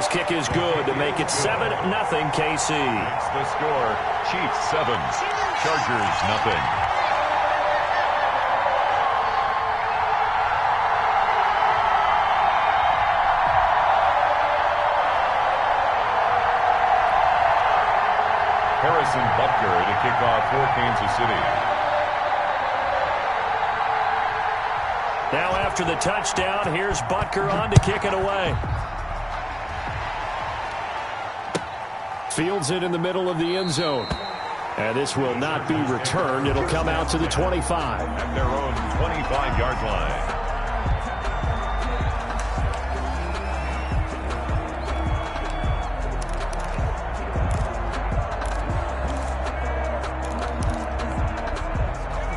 His kick is good to make it 7-0 KC. That's the score. Chiefs 7, Chargers nothing. Harrison Butker to kick off for Kansas City. Now after the touchdown, here's Butker on to kick it away. Fields it in the middle of the end zone. And this will not be returned. It'll come out to the 25. At their own 25-yard line.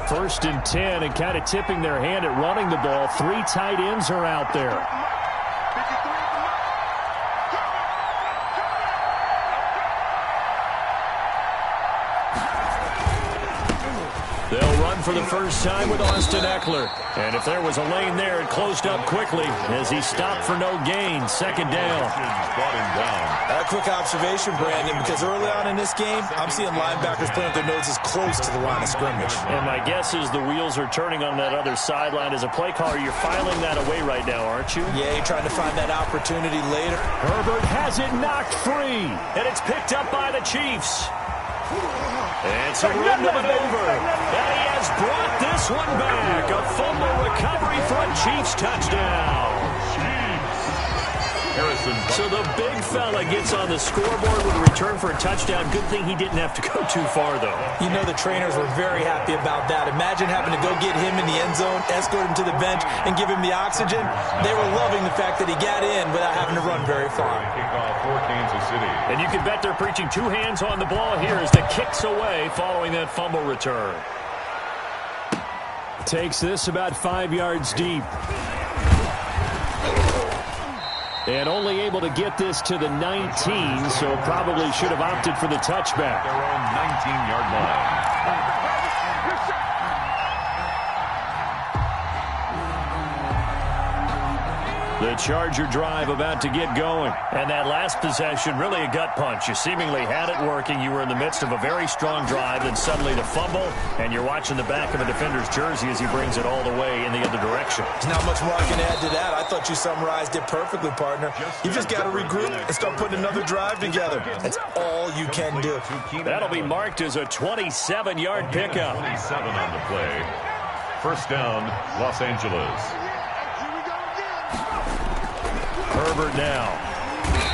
First and 10, and kind of tipping their hand at running the ball. 3 tight ends are out there. They'll run for the first time with Austin Eckler. And if there was a lane there, it closed up quickly as he stopped for no gain. Second down. A quick observation, Brandon, because early on in this game, I'm seeing linebackers playing with their noses close to the line of scrimmage. And my guess is the wheels are turning on that other sideline. As a play caller, you're filing that away right now, aren't you? Yeah, you're trying to find that opportunity later. Herbert has it knocked free. And it's picked up by the Chiefs. And some room to maneuver. And he has brought this one back. A fumble recovery for a Chiefs touchdown. So the big fella gets on the scoreboard with a return for a touchdown. Good thing he didn't have to go too far, though. You know the trainers were very happy about that. Imagine having to go get him in the end zone, escort him to the bench, and give him the oxygen. They were loving the fact that he got in without having to run very far. Kickoff for Kansas City. And you can bet they're preaching 2 hands on the ball here as the kick's away following that fumble return. Takes this about 5 yards deep. And only able to get this to the 19, so probably should have opted for the touchback. Their own 19-yard line. The Charger drive about to get going. And that last possession, really a gut punch. You seemingly had it working. You were in the midst of a very strong drive, then suddenly the fumble, and you're watching the back of a defender's jersey as he brings it all the way in the other direction. There's not much more I can add to that. I thought you summarized it perfectly, partner. You just got to regroup and start putting another drive together. That's all you can do. That'll be marked as a 27-yard pickup. 27 on the play. First down, Los Angeles. Herbert now.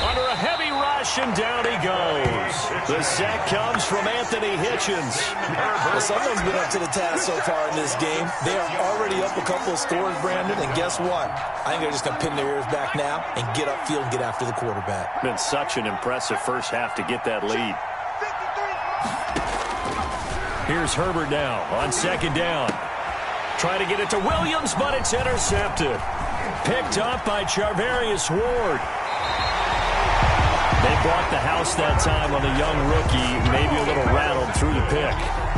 Under a heavy rush, and down he goes. The sack comes from Anthony Hitchens. Well, someone's been up to the task so far in this game. They are already up a couple of scores, Brandon, and guess what? I think they're just going to pin their ears back now and get upfield and get after the quarterback. Been such an impressive first half to get that lead. Here's Herbert now on second down. Trying to get it to Williams, but it's intercepted. Picked up by Charvarius Ward. They brought the house that time on the young rookie, maybe a little rattled through the pick.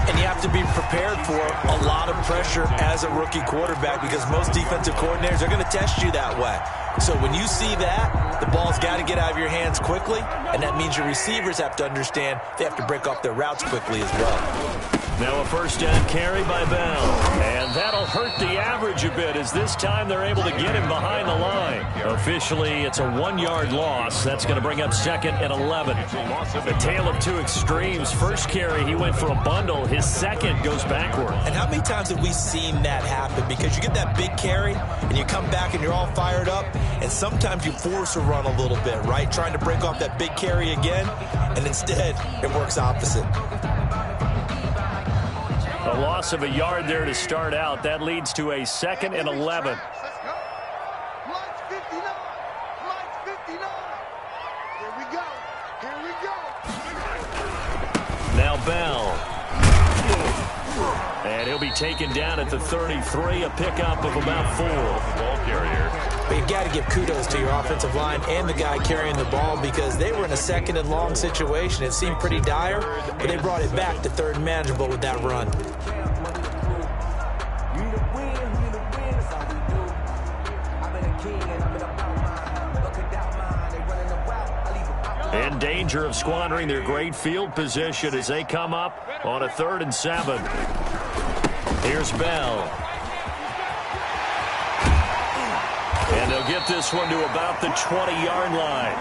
And you have to be prepared for a lot of pressure as a rookie quarterback because most defensive coordinators are going to test you that way. So when you see that, the ball's got to get out of your hands quickly, and that means your receivers have to understand they have to break off their routes quickly as well. Now a first down carry by Bell. And that'll hurt the average a bit as this time they're able to get him behind the line. Officially, it's a 1-yard loss. That's going to bring up second and 11. The tale of two extremes. First carry, he went for a bundle. His second goes backward. And how many times have we seen that happen? Because you get that big carry, and you come back and you're all fired up, and sometimes you force a run a little bit, right? Trying to break off that big carry again, and instead it works opposite. A loss of a yard there to start out. That leads to a second and 11. Now Bell. And he'll be taken down at the 33, a pickup of about 4. Ball carrier. But you got to give kudos to your offensive line and the guy carrying the ball because they were in a second and long situation. It seemed pretty dire, but they brought it back to third and manageable with that run. In danger of squandering their great field position as they come up on a 3rd and 7. Here's Bell. And they'll get this one to about the 20-yard line.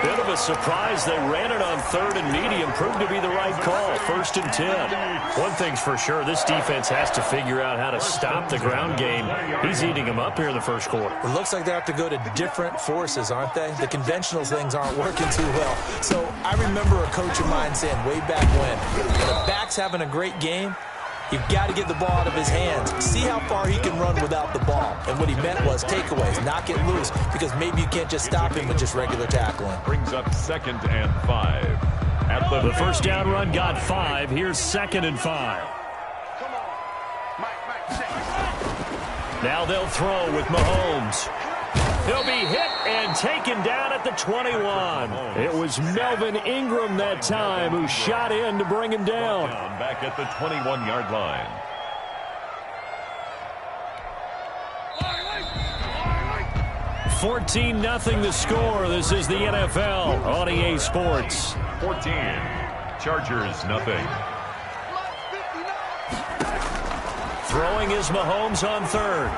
Bit of a surprise. They ran it on 3rd and medium. Proved to be the right call. 1st and 10. One thing's for sure, this defense has to figure out how to stop the ground game. He's eating them up here in the first quarter. It looks like they have to go to different forces, aren't they? The conventional things aren't working too well. So I remember a coach of mine saying way back when a back's having a great game, you've got to get the ball out of his hands. See how far he can run without the ball. And what he meant was takeaways, not get loose, because maybe you can't just stop him with just regular tackling. Brings up 2nd and 5. At the first down run got 5. Here's 2nd and 5. Now they'll throw with Mahomes. He'll be hit and taken down at the 21. It was Melvin Ingram that time who shot in to bring him down. Back at the 21-yard line. $14-0 the score. This is the NFL on EA Sports. 14. Chargers, nothing. Throwing is Mahomes on 3rd.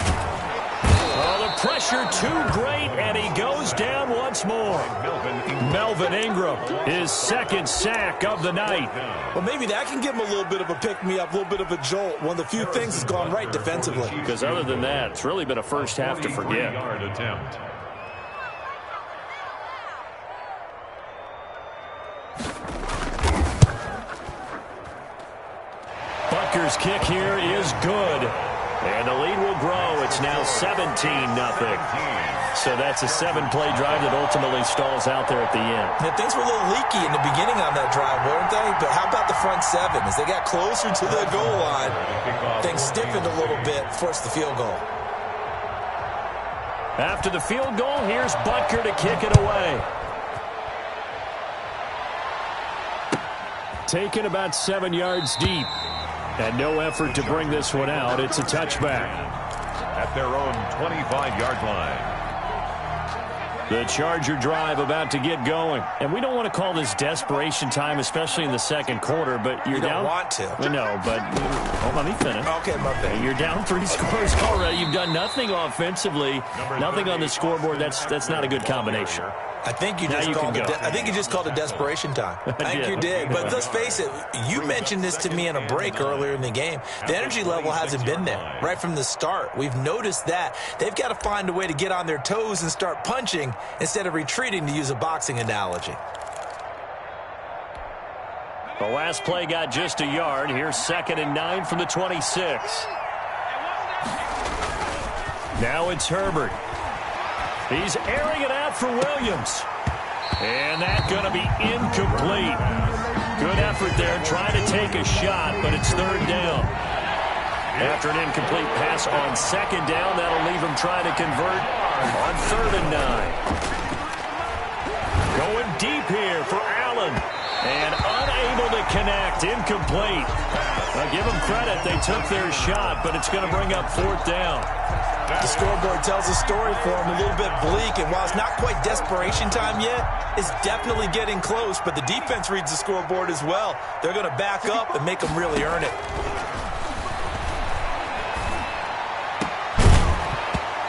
Oh, the pressure too great, and he goes down once more. Melvin Ingram, his 2nd sack of the night. Well, maybe that can give him a little bit of a pick-me-up, a little bit of a jolt. One of the few things that's gone right defensively. Because other than that, it's really been a first half to forget. Yard attempt. Butker's kick here is good. And the lead will grow. It's now 17-0. So that's a 7-play drive that ultimately stalls out there at the end. Yeah, things were a little leaky in the beginning on that drive, weren't they? But how about the front 7? As they got closer to the goal line, things stiffened a little bit, forced the field goal. After the field goal, here's Butker to kick it away. Taken about 7 yards deep. And no effort to bring this one out. It's a touchback. At their own 25-yard line. The Charger drive about to get going. And we don't want to call this desperation time, especially in the second quarter, but you're down. You don't want to. No, but let me finish. Okay, my bad. You're down 3 scores already. You've done nothing offensively, nothing on the scoreboard. That's not a good combination. I think you just called it desperation time. I think you did. But let's face it, you mentioned this to me in a break earlier in the game. The energy level hasn't been there right from the start. We've noticed that. They've got to find a way to get on their toes and start punching instead of retreating, to use a boxing analogy. The last play got just a yard. Here's 2nd and 9 from the 26. Now it's Herbert. He's airing it out for Williams. And that's going to be incomplete. Good effort there, trying to take a shot, but it's 3rd down. After an incomplete pass on 2nd down, that'll leave him trying to convert on 3rd and 9. Going deep here for Allen. And unable to connect, incomplete. Now give them credit, they took their shot, but it's going to bring up 4th down. The scoreboard tells a story for him, a little bit bleak, and while it's not quite desperation time yet, it's definitely getting close, but the defense reads the scoreboard as well. They're going to back up and make them really earn it.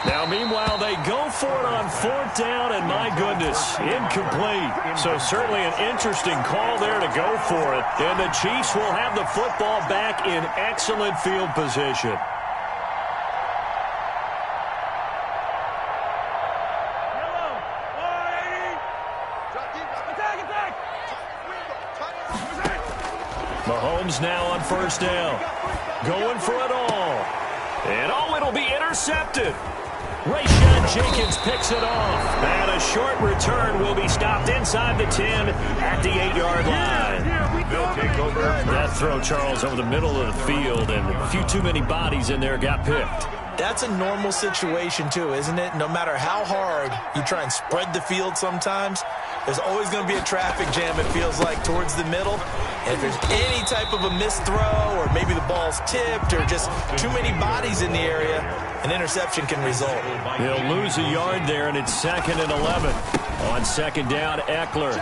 Now, meanwhile, they go for it on 4th down, and my goodness, incomplete. So certainly an interesting call there to go for it. And the Chiefs will have the football back in excellent field position. Mahomes now on 1st down. Going for it all. And it'll be intercepted. Rayshon Jenkins picks it off. And a short return will be stopped inside the 10 at the 8-yard line. They'll take over. That throw, Charles, over the middle of the field, and a few too many bodies in there got picked. That's a normal situation, too, isn't it? No matter how hard you try and spread the field sometimes, There's always going to be a traffic jam, it feels like, towards the middle. And if there's any type of a missed throw or maybe the ball's tipped or just too many bodies in the area, an interception can result. He'll lose a yard there, and it's 2nd and 11. On 2nd down, Eckler.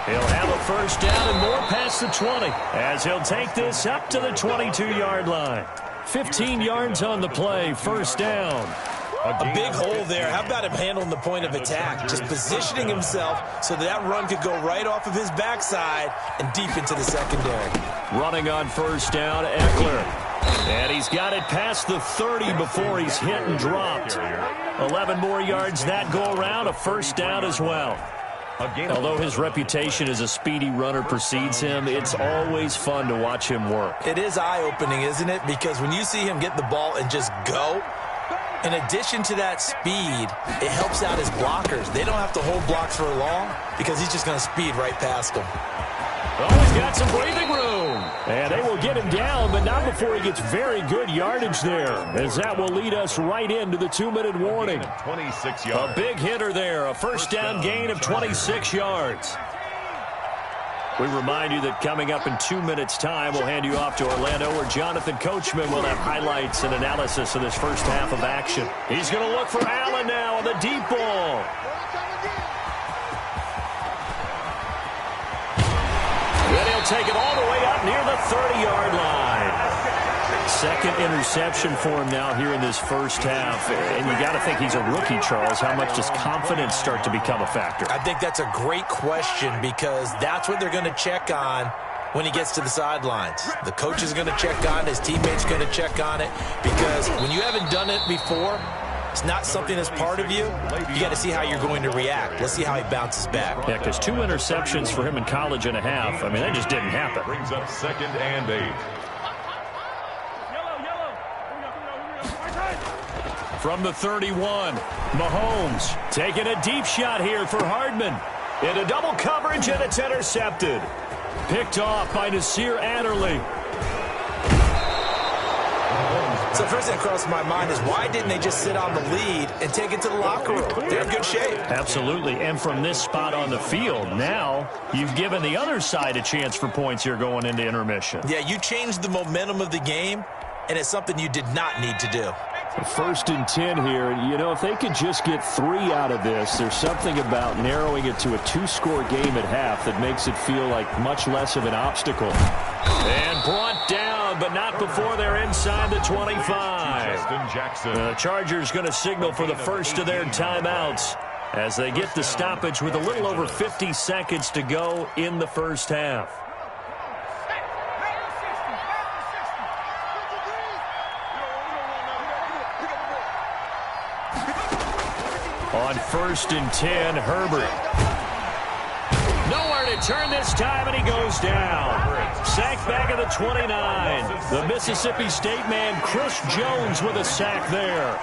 He'll have a first down and more past the 20 as he'll take this up to the 22-yard line. 15 yards on the play, first down. A big hole there. How about him handling the point of attack? Just positioning himself so that run could go right off of his backside and deep into the secondary. Running on first down, Eckler. And he's got it past the 30 before he's hit and dropped. 11 more yards that go around, a first down as well. Although his reputation as a speedy runner precedes him, it's always fun to watch him work. It is eye-opening, isn't it? Because when you see him get the ball and just go, in addition to that speed, it helps out his blockers. They don't have to hold blocks for long because he's just going to speed right past them. Oh, he's got some breathing room. And they will get him down, but not before he gets very good yardage there, as that will lead us right into the 2-minute warning. 26 yards. A big hitter there, a first down gain of 26 yards. We remind you that coming up in 2 minutes' time, we'll hand you off to Orlando, where Jonathan Coachman will have highlights and analysis of this first half of action. He's going to look for Allen now on the deep ball. Then he'll take it all the way up near the 30-yard line. Second interception for him now here in this first half. And you got to think he's a rookie, Charles. How much does confidence start to become a factor? I think that's a great question because that's what they're going to check on when he gets to the sidelines. The coach is going to check on it. His teammates going to check on it because when you haven't done it before, it's not something that's part of you. You got to see how you're going to react. Let's see how he bounces back. Yeah, because 2 interceptions for him in college and a half. I mean, that just didn't happen. Brings up 2nd and 8. From the 31, Mahomes taking a deep shot here for Hardman. Into double coverage, and it's intercepted. Picked off by Nasir Adderley. So first thing that crossed my mind is why didn't they just sit on the lead and take it to the locker room? They're in good shape. Absolutely, and from this spot on the field, now you've given the other side a chance for points here going into intermission. Yeah, you changed the momentum of the game, and it's something you did not need to do. 1st and 10 here. You know, if they could just get 3 out of this, there's something about narrowing it to a 2-score game at half that makes it feel like much less of an obstacle. And brought down, but not before they're inside the 25. The Chargers going to signal for the first of their timeouts as they get the stoppage with a little over 50 seconds to go in the first half. On 1st and 10, Herbert. Nowhere to turn this time, and he goes down. Sacked back at the 29. The Mississippi State man, Chris Jones, with a sack there.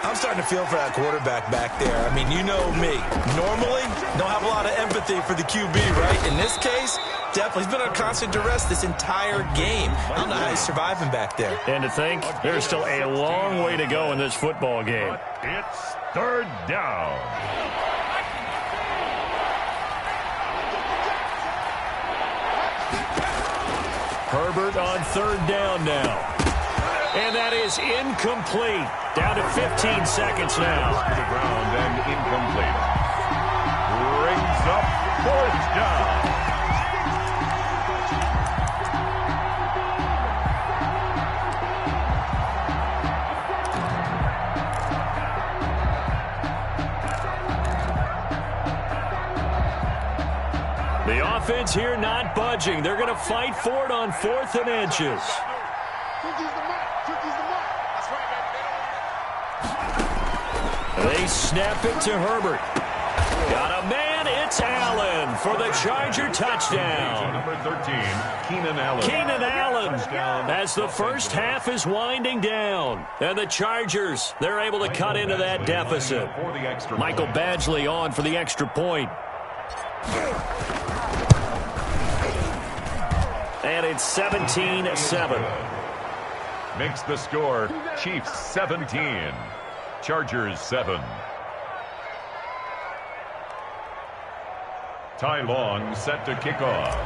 I'm starting to feel for that quarterback back there. I mean, you know me. Normally, don't have a lot of empathy for the QB, right? In this case, definitely. He's been on constant duress this entire game. I don't know how he's surviving back there. And to think, there's still a long way to go in this football game. It's 3rd down. Herbert on 3rd down now. And that is incomplete. Down to 15 seconds now. To the ground and incomplete. Brings up 4th down. The offense here not budging. They're going to fight for it on 4th and inches. They snap it to Herbert. Got a man. It's Allen for the Charger touchdown. Number 13, Keenan Allen. Keenan Allen as the first half is winding down. And the Chargers, they're able to cut into that deficit. Michael Badgley on for the extra point. And it's 17-7. Makes the score Chiefs 17, Chargers 7. Ty Long set to kick off.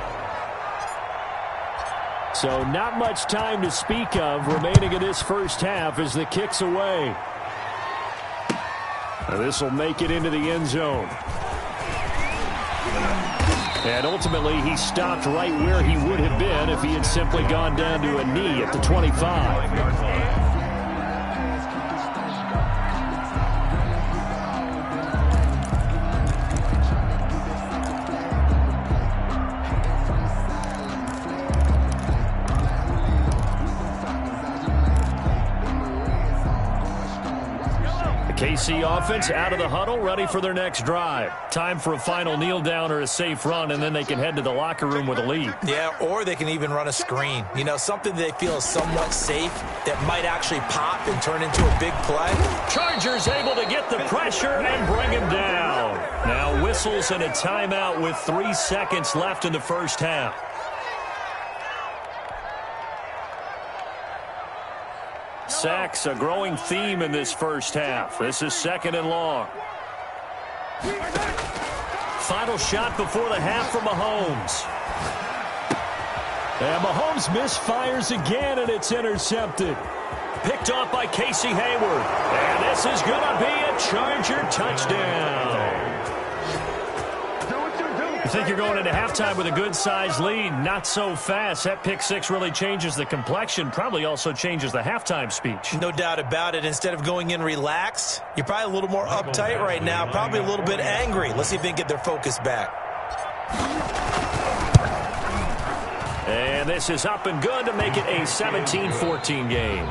So not much time to speak of remaining in this first half as the kick's away. This will make it into the end zone. And ultimately, he stopped right where he would have been if he had simply gone down to a knee at the 25. KC offense out of the huddle, ready for their next drive. Time for a final kneel down or a safe run, and then they can head to the locker room with a lead. Yeah, or they can even run a screen. You know, something they feel is somewhat safe that might actually pop and turn into a big play. Chargers able to get the pressure and bring him down. Now whistles and a timeout with 3 seconds left in the first half. Sacks, a growing theme in this first half. This is 2nd and long. Final shot before the half from Mahomes. And Mahomes misfires again, and it's intercepted. Picked off by Casey Hayward. And this is going to be a Charger touchdown. You think you're going into halftime with a good-sized lead. Not so fast. That pick six really changes the complexion. Probably also changes the halftime speech. No doubt about it. Instead of going in relaxed, you're probably a little more uptight right now. Probably a little bit angry. Let's see if they can get their focus back. And this is up and good to make it a 17-14 game.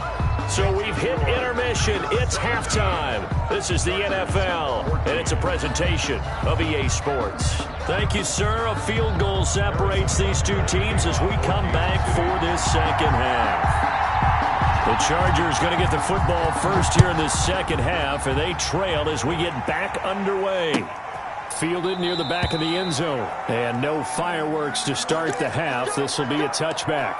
So we've hit intermission. It's halftime. This is the NFL, and it's a presentation of EA Sports. Thank you, sir. A field goal separates these two teams as we come back for this second half. The Chargers going to get the football first here in this second half, and they trail as we get back underway. Fielded near the back of the end zone, and no fireworks to start the half. This will be a touchback.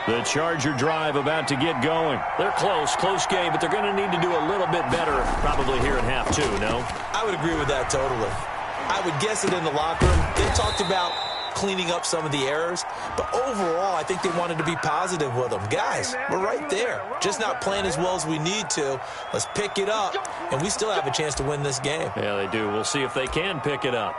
The Charger drive about to get going. They're close game, but they're going to need to do a little bit better probably here in half two, no? I would agree with that totally. I would guess it in the locker room. They talked about cleaning up some of the errors, but overall, I think they wanted to be positive with them. Guys, we're right there. Just not playing as well as we need to. Let's pick it up, and we still have a chance to win this game. Yeah, they do. We'll see if they can pick it up.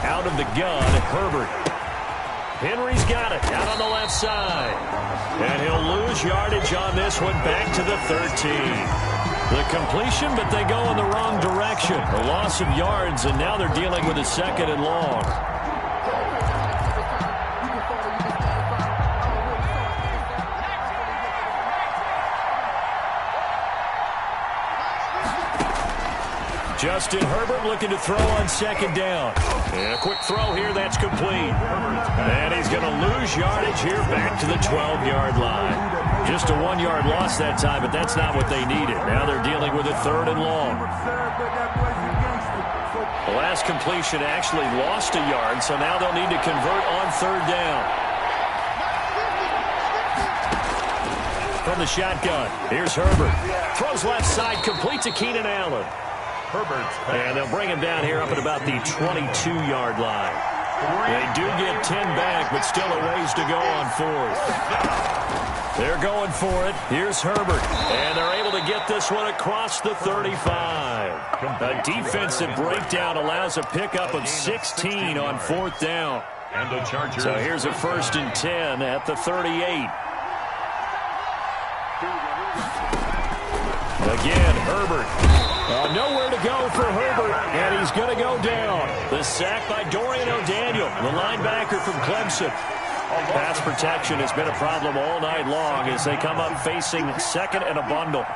Out of the gun, Herbert. Henry's got it out on the left side. And he'll lose yardage on this one back to the 13. The completion, but they go in the wrong direction. A loss of yards, and now they're dealing with a 2nd and long. Justin Herbert looking to throw on 2nd down. And a quick throw here, that's complete. And he's going to lose yardage here back to the 12-yard line. Just a 1-yard loss that time, but that's not what they needed. Now they're dealing with a 3rd and long. The last completion actually lost a yard, so now they'll need to convert on 3rd down. From the shotgun, here's Herbert. Throws left side, complete to Keenan Allen. And they'll bring him down here up at about the 22-yard line. They do get 10 back, but still a ways to go on 4th. They're going for it. Here's Herbert. And they're able to get this one across the 35. A defensive breakdown allows a pickup of 16 on 4th down. And the Chargers. So here's a 1st and 10 at the 38. Again, Herbert. Nowhere to go for Herbert, and he's going to go down. The sack by Dorian O'Daniel, the linebacker from Clemson. Pass protection has been a problem all night long as they come up facing 2nd and a bundle.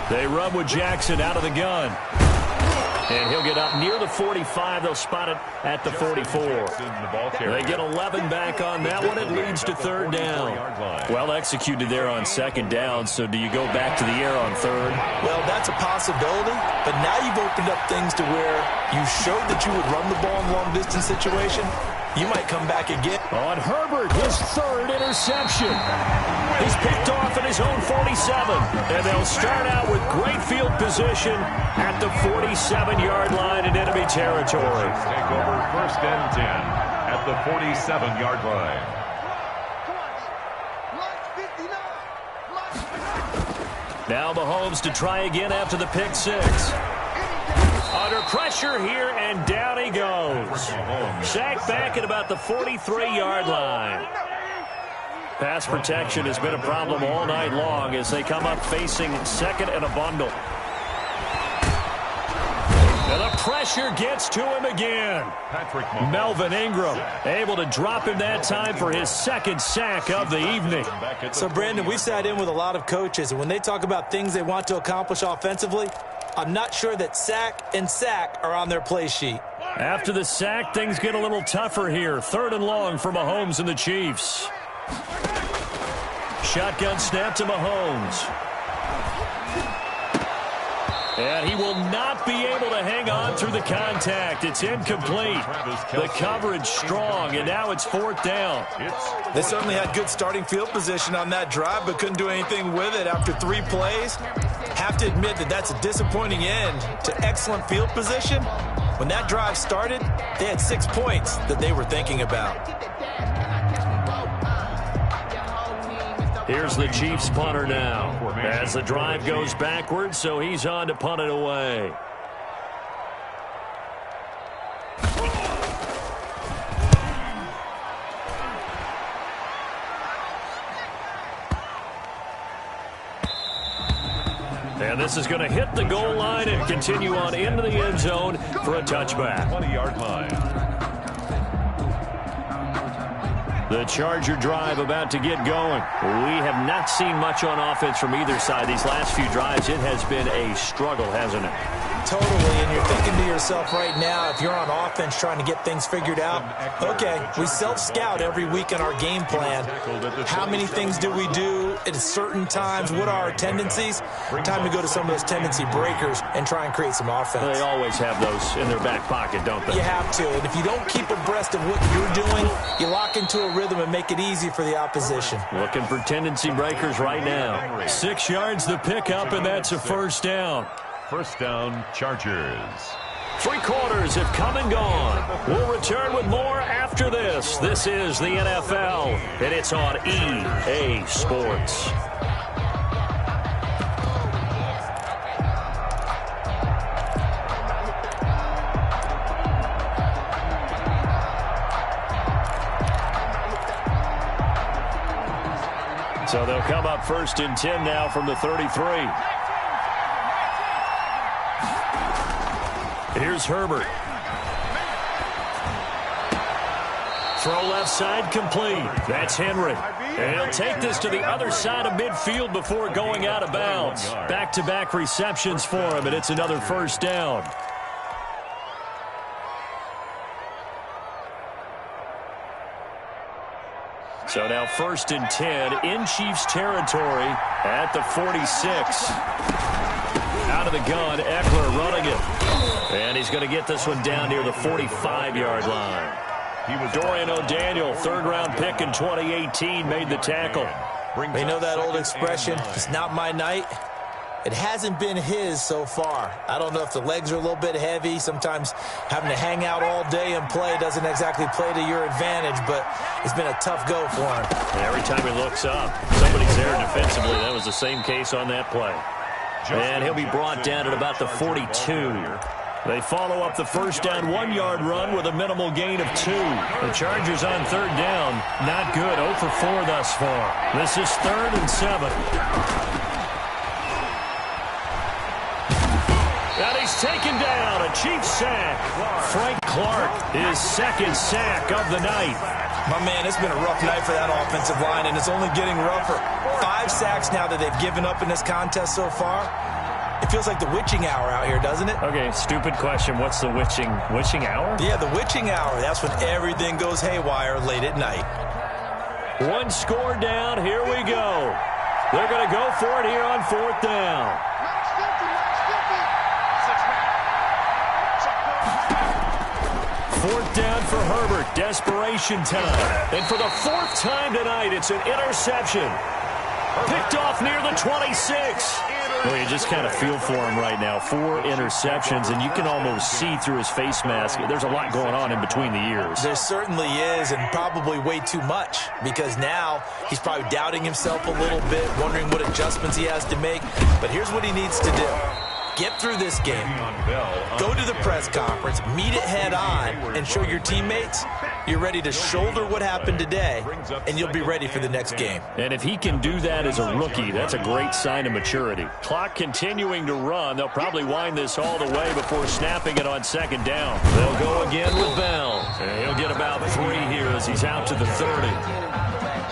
They run with Jackson out of the gun. And he'll get up near the 45. They'll spot it at the 44. They get 11 back on that one. It leads to third down. Well executed there on second down. So do you go back to the air on third? Well, that's a possibility. But now you've opened up things to where you showed that you would run the ball in long-distance situation. You might come back again. On Herbert, his third interception. He's picked off at his own 47. And they'll start out with great field position at the 47-yard line in enemy territory. Take over 1st and 10 at the 47-yard line. Now Mahomes to try again after the pick six. Under pressure here, and down he goes. Sacked back at about the 43-yard line. Pass protection has been a problem all night long as they come up facing second and a bundle. And the pressure gets to him again. Melvin Ingram able to drop him that time for his second sack of the evening. So, Brandon, we sat in with a lot of coaches, and when they talk about things they want to accomplish offensively, I'm not sure that sack and sack are on their play sheet. After the sack, things get a little tougher here. 3rd and long for Mahomes and the Chiefs. Shotgun snap to Mahomes. And he will not be able to hang on through the contact. It's incomplete. The coverage strong, and now it's 4th down. They certainly had good starting field position on that drive, but couldn't do anything with it after 3 plays. Have to admit that that's a disappointing end to excellent field position. When that drive started, they had 6 points that they were thinking about. Here's the Chiefs punter now as the drive goes backwards, so he's on to punt it away. And this is going to hit the goal line and continue on into the end zone for a touchback. 20-yard line. The Charger drive about to get going. We have not seen much on offense from either side. These last few drives, it has been a struggle, hasn't it? Totally, and you're thinking to yourself right now, if you're on offense trying to get things figured out, okay, we self-scout every week in our game plan. How many things do we do at certain times? What are our tendencies? Time to go to some of those tendency breakers and try and create some offense. They always have those in their back pocket, don't they? You have to, and if you don't keep abreast of what you're doing, you lock into a rhythm and make it easy for the opposition. Looking for tendency breakers right now. 6 yards the pickup, and that's a 1st down. 1st down, Chargers. 3 quarters have come and gone. We'll return with more after this. This is the NFL, and it's on EA Sports. So they'll come up 1st and 10 now from the 33. Here's Herbert. Throw left side complete. That's Henry. And he'll take this to the other side of midfield before going out of bounds. Back-to-back receptions for him, and it's another 1st down. So now 1st and 10 in Chiefs territory at the 46. Out of the gun, Eckler running it. And he's going to get this one down near the 45-yard line. Dorian O'Daniel, 3rd-round pick in 2018, made the tackle. They know that old expression, it's not my night. It hasn't been his so far. I don't know if the legs are a little bit heavy. Sometimes having to hang out all day and play doesn't exactly play to your advantage, but it's been a tough go for him. And every time he looks up, somebody's there defensively. That was the same case on that play. And he'll be brought down at about the 42. They follow up the 1st down 1-yard run with a minimal gain of 2. The Chargers on 3rd down. Not good. 0 for 4 thus far. This is 3rd and 7. And he's taken down. A Chiefs sack. Frank Clark, his 2nd sack of the night. My man, it's been a rough night for that offensive line, and it's only getting rougher. 5 sacks now that they've given up in this contest so far. It feels like the witching hour out here, doesn't it? Okay, stupid question. What's the witching hour? Yeah, the witching hour. That's when everything goes haywire late at night. One score down. Here we go. They're going to go for it here on 4th down. Fourth down for Herbert. Desperation time. And for the 4th time tonight, it's an interception. Picked off near the 26. Well, you just kind of feel for him right now. 4 interceptions, and you can almost see through his face mask. There's a lot going on in between the ears. There certainly is, and probably way too much, because now he's probably doubting himself a little bit, wondering what adjustments he has to make. But here's what he needs to do. Get through this game, go to the press conference, meet it head on, and show your teammates you're ready to shoulder what happened today, and you'll be ready for the next game. And if he can do that as a rookie, that's a great sign of maturity. Clock continuing to run. They'll probably wind this all the way before snapping it on 2nd down. They'll go again with Bell. And he'll get about 3 here as he's out to the 30.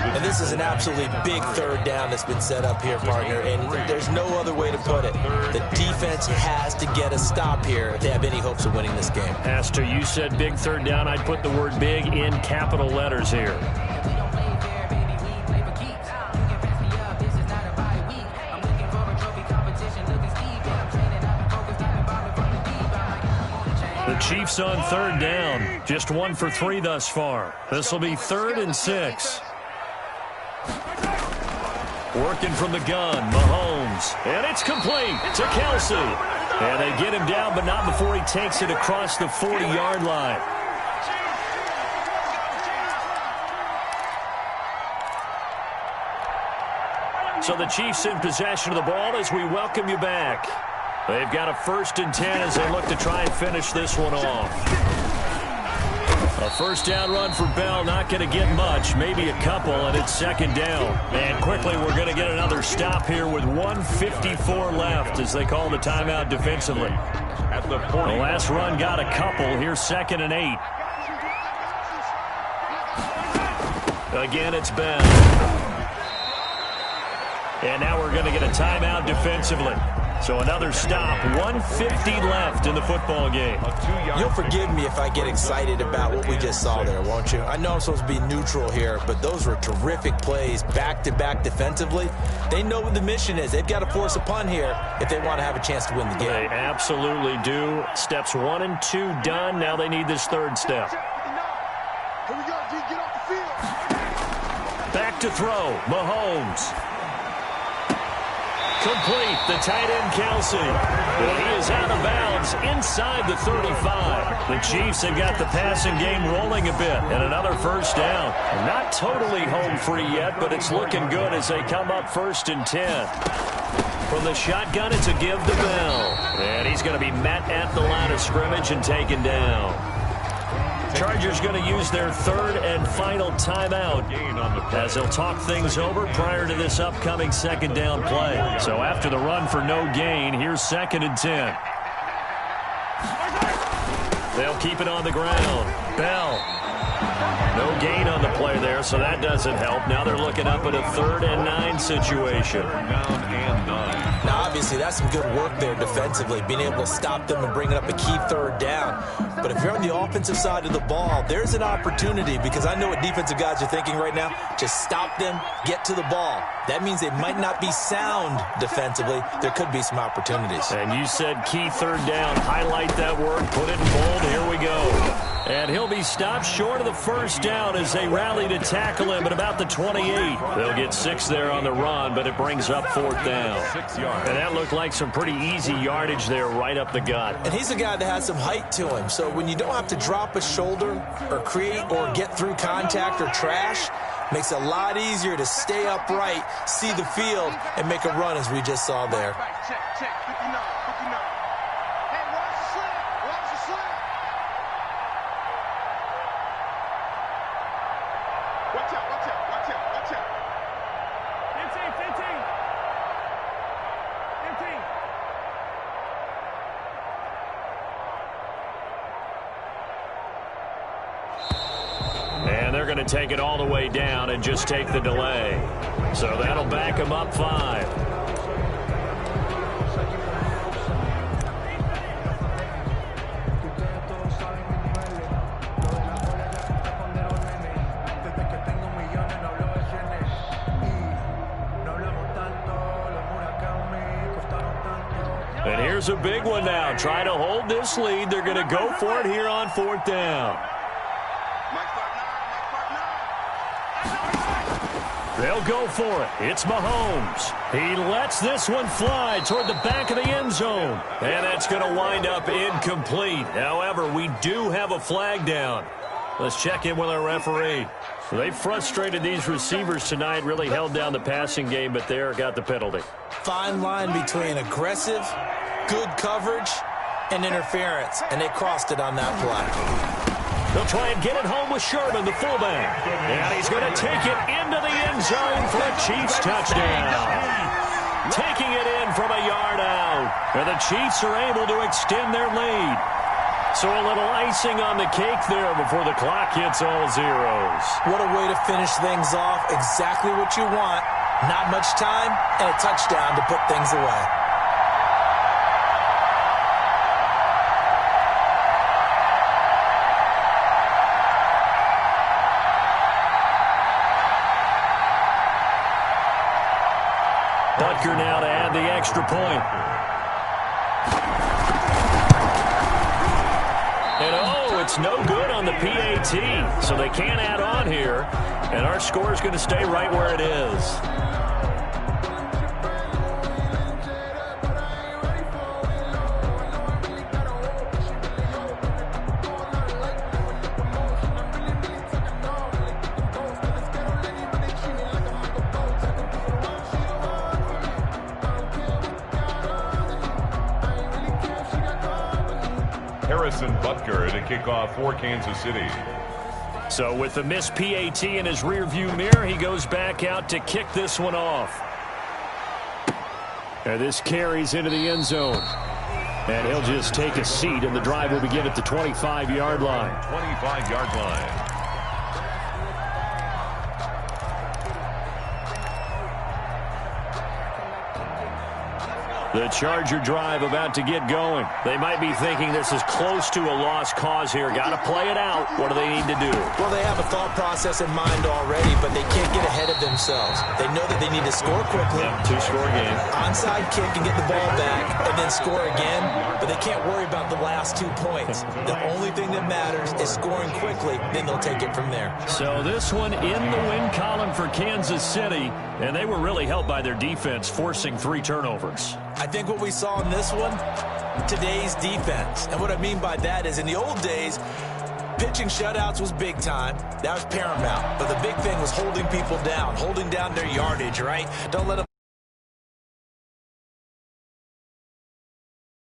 And this is an absolutely big 3rd down that's been set up here, partner, and there's no other way to put it. The defense has to get a stop here if they have any hopes of winning this game. Pastor, you said big 3rd down. I'd put the word big in capital letters here. The Chiefs on 3rd down. Just 1 for 3 thus far. This will be 3rd and 6. Working from the gun, Mahomes. And it's complete to Kelsey. And they get him down, but not before he takes it across the 40-yard line. So the Chiefs in possession of the ball as we welcome you back. They've got a 1st and 10 as they look to try and finish this one off. A 1st down run for Bell, not going to get much, maybe a couple, and it's 2nd down. And quickly we're going to get another stop here with 1:54 left as they call the timeout defensively. The last run got a couple. Here's 2nd and 8. Again, it's Bell. And now we're going to get a timeout defensively. So another stop, 1:50 left in the football game. You'll forgive me if I get excited about what we just saw there, won't you? I know I'm supposed to be neutral here, but those were terrific plays back-to-back defensively. They know what the mission is. They've got to force a punt here if they want to have a chance to win the game. They absolutely do. Steps 1 and 2 done. Now they need this 3rd step. Here we go, D, get off the field. Back to throw, Mahomes. Complete, the tight end Kelsey. Well, he is out of bounds inside the 35. The Chiefs have got the passing game rolling a bit, and another 1st down. Not totally home free yet, but it's looking good as they come up 1st and 10. From the shotgun, it's a give to Bell. And he's going to be met at the line of scrimmage and taken down. Chargers going to use their 3rd and final timeout as they'll talk things over prior to this upcoming 2nd down play. So after the run for no gain, here's 2nd and 10. They'll keep it on the ground. Bell. No gain on the play there, so that doesn't help. Now they're looking up at a 3rd and 9 situation. Now, obviously, that's some good work there defensively, being able to stop them and bring up a key 3rd down. But if you're on the offensive side of the ball, there's an opportunity, because I know what defensive guys are thinking right now. Just stop them, get to the ball. That means they might not be sound defensively. There could be some opportunities. And you said key 3rd down. Highlight that word, put it in bold. Here we go. And he'll be stopped short of the 1st down as they rally to tackle him at about the 28. They'll get 6 there on the run, but it brings up 4th down. And that looked like some pretty easy yardage there right up the gut. And he's a guy that has some height to him, so when you don't have to drop a shoulder or create or get through contact or trash, makes it a lot easier to stay upright, see the field, and make a run as we just saw there. Check, 59, 59. Hey, watch the slant, watch the slant. Watch out, watch out, watch out, watch out. 15, 15. 15. And they're going to take it all the way down and just take the delay. So that'll back them up 5. And here's a big one now. Try to hold this lead. They're going to go for it here on 4th down. They'll go for it. It's Mahomes. He lets this one fly toward the back of the end zone. And that's going to wind up incomplete. However, we do have a flag down. Let's check in with our referee. So they frustrated these receivers tonight, really held down the passing game, but there got the penalty. Fine line between aggressive, good coverage, and interference, and they crossed it on that play. They'll try and get it home with Sherman, the fullback. And he's going to take it into the end zone for a Chiefs touchdown. Taking it in from a yard out. And the Chiefs are able to extend their lead. So a little icing on the cake there before the clock hits all zeros. What a way to finish things off. Exactly what you want. Not much time and a touchdown to put things away. Butker now to add the extra point. And oh, it's no good on the PAT, so they can't add on here. And our score is going to stay right where it is. Butker to kick off for Kansas City. So with the missed PAT in his rearview mirror, he goes back out to kick this one off. And this carries into the end zone. And he'll just take a seat, and the drive will begin at the 25-yard line. 25-yard line. The Charger drive about to get going. They might be thinking this is close to a lost cause here. Got to play it out. What do they need to do? Well, they have a thought process in mind already, but they can't get ahead of themselves. They know that they need to score quickly. Yep, two-score game. Onside kick and get the ball back and then score again, but they can't worry about the last 2 points. The only thing that matters is scoring quickly, then they'll take it from there. So this one in the win column for Kansas City, and they were really helped by their defense, forcing 3 turnovers. I think what we saw in this one, today's defense. And what I mean by that is in the old days, pitching shutouts was big time. That was paramount. But the big thing was holding people down, holding down their yardage, right? Don't let them